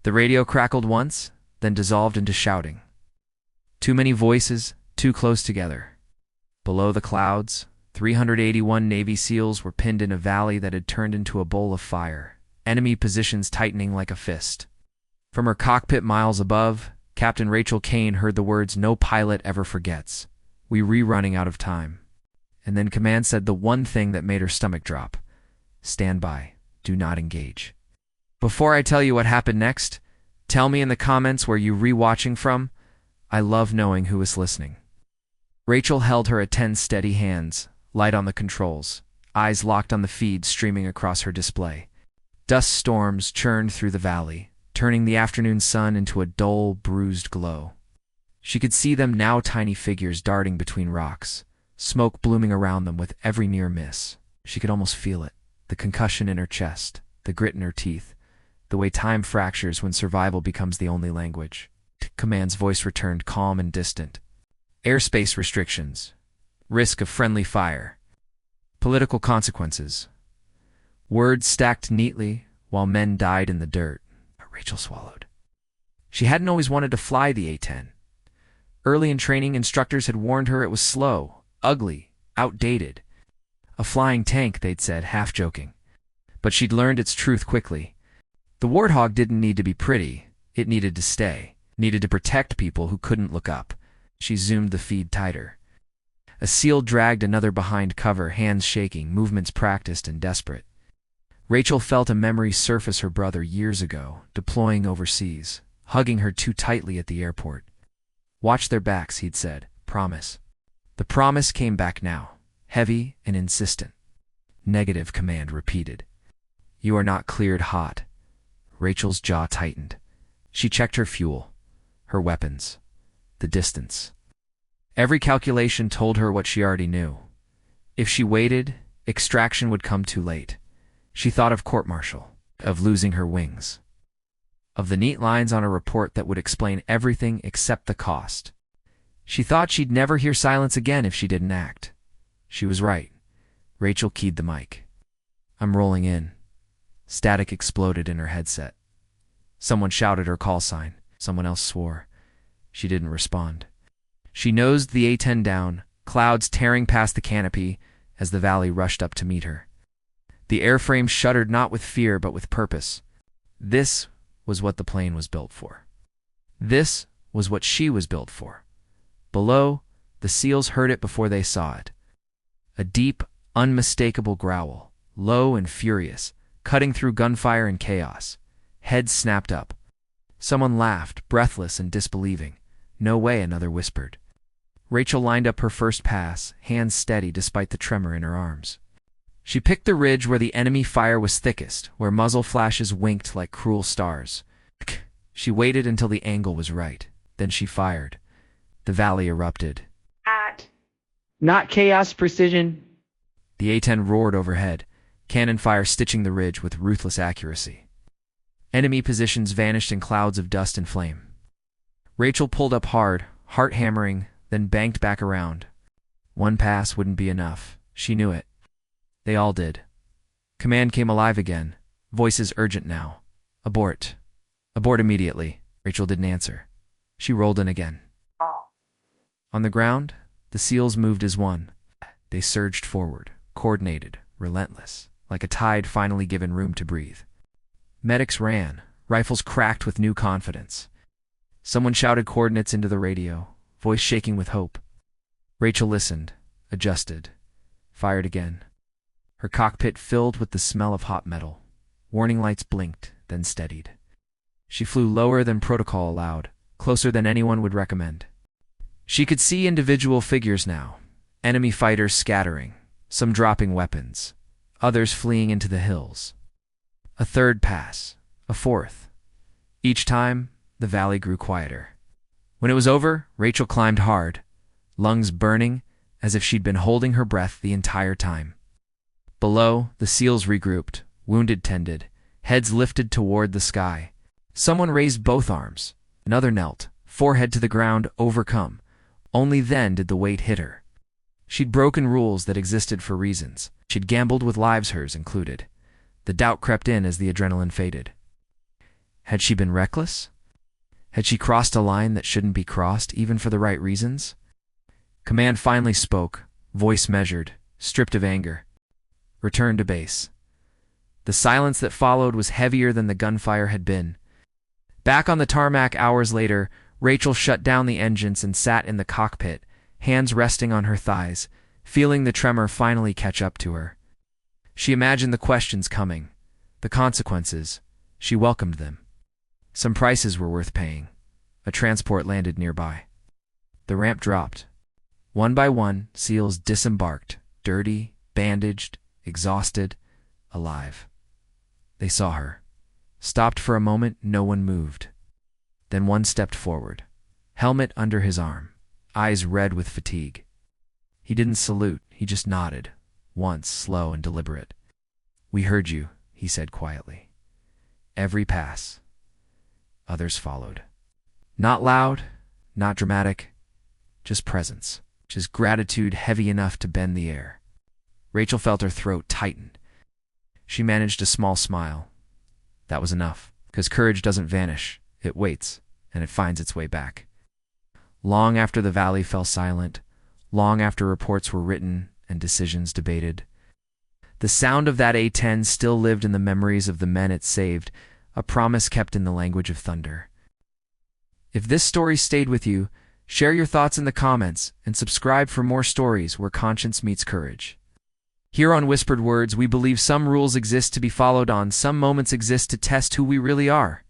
The radio crackled once, then dissolved into shouting. Too many voices, too close together. Below the clouds, 381 Navy SEALs were pinned in a valley that had turned into a bowl of fire, enemy positions tightening like a fist. From her cockpit miles above, Captain Rachel Kane heard the words no pilot ever forgets. "We running out of time." And then command said the one thing that made her stomach drop. "Stand by. Do not engage." Before I tell you what happened next, tell me in the comments where you re-watching from. I love knowing who is listening. Rachel held her A-10 steady hands, light on the controls, eyes locked on the feed streaming across her display. Dust storms churned through the valley, turning the afternoon sun into a dull, bruised glow. She could see them now, tiny figures darting between rocks, smoke blooming around them with every near miss. She could almost feel it, the concussion in her chest, the grit in her teeth, the way time fractures when survival becomes the only language. Command's voice returned calm and distant. Airspace restrictions. Risk of friendly fire. Political consequences. Words stacked neatly while men died in the dirt. Rachel swallowed. She hadn't always wanted to fly the A-10. Early in training, instructors had warned her it was slow, ugly, outdated. A flying tank, they'd said, half-joking. But she'd learned its truth quickly. The Warthog didn't need to be pretty. It needed to stay. Needed to protect people who couldn't look up. She zoomed the feed tighter. A SEAL dragged another behind cover, hands shaking, movements practiced and desperate. Rachel felt a memory surface, her brother years ago, deploying overseas, hugging her too tightly at the airport. "Watch their backs," he'd said. "Promise." The promise came back now, heavy and insistent. "Negative," command repeated. "You are not cleared hot." Rachel's jaw tightened. She checked her fuel, her weapons, the distance. Every calculation told her what she already knew. If she waited, extraction would come too late. She thought of court-martial, of losing her wings, of the neat lines on a report that would explain everything except the cost. She thought she'd never hear silence again if she didn't act. She was right. Rachel keyed the mic. "I'm rolling in." Static exploded in her headset. Someone shouted her call sign. Someone else swore. She didn't respond. She nosed the A-10 down, clouds tearing past the canopy as the valley rushed up to meet her. The airframe shuddered not with fear but with purpose. This was what the plane was built for. This was what she was built for. Below, the SEALs heard it before they saw it. A deep, unmistakable growl, low and furious, cutting through gunfire and chaos. Heads snapped up. Someone laughed, breathless and disbelieving. "No way," another whispered. Rachel lined up her first pass, hands steady despite the tremor in her arms. She picked the ridge where the enemy fire was thickest, where muzzle flashes winked like cruel stars. She waited until the angle was right. Then she fired. The valley erupted. Not chaos, precision. The A-10 roared overhead, cannon fire stitching the ridge with ruthless accuracy. Enemy positions vanished in clouds of dust and flame. Rachel pulled up hard, heart hammering, then banked back around. One pass wouldn't be enough. She knew it. They all did. Command came alive again, voices urgent now. "Abort. Abort immediately." Rachel didn't answer. She rolled in again. On the ground, the SEALs moved as one. They surged forward, coordinated, relentless, like a tide finally given room to breathe. Medics ran, rifles cracked with new confidence. Someone shouted coordinates into the radio, voice shaking with hope. Rachel listened, adjusted, fired again. Her cockpit filled with the smell of hot metal. Warning lights blinked, then steadied. She flew lower than protocol allowed, closer than anyone would recommend. She could see individual figures now, enemy fighters scattering, some dropping weapons, others fleeing into the hills. A third pass, a fourth. Each time, the valley grew quieter. When it was over, Rachel climbed hard, lungs burning as if she'd been holding her breath the entire time. Below, the SEALs regrouped, wounded tended, heads lifted toward the sky. Someone raised both arms. Another knelt, forehead to the ground, overcome. Only then did the weight hit her. She'd broken rules that existed for reasons. She'd gambled with lives, hers included. The doubt crept in as the adrenaline faded. Had she been reckless? Had she crossed a line that shouldn't be crossed, even for the right reasons? Command finally spoke, voice measured, stripped of anger. Return to base. The silence that followed was heavier than the gunfire had been. Back on the tarmac hours later, Rachel shut down the engines and sat in the cockpit, hands resting on her thighs, feeling the tremor finally catch up to her. She imagined the questions coming, the consequences. She welcomed them. Some prices were worth paying. A transport landed nearby. The ramp dropped. One by one, SEALs disembarked, dirty, bandaged, exhausted, alive. They saw her. Stopped for a moment, no one moved. Then one stepped forward, helmet under his arm, eyes red with fatigue. He didn't salute, he just nodded, once, slow and deliberate. "We heard you," he said quietly. Every pass. Others followed. Not loud, not dramatic, just presence, just gratitude heavy enough to bend the air. Rachel felt her throat tighten. She managed a small smile. That was enough, because courage doesn't vanish. It waits, and it finds its way back. Long after the valley fell silent, long after reports were written and decisions debated, the sound of that A-10 still lived in the memories of the men it saved, a promise kept in the language of thunder. If this story stayed with you, share your thoughts in the comments and subscribe for more stories where conscience meets courage. Here on Whispered Words, we believe some rules exist to be followed on, some moments exist to test who we really are.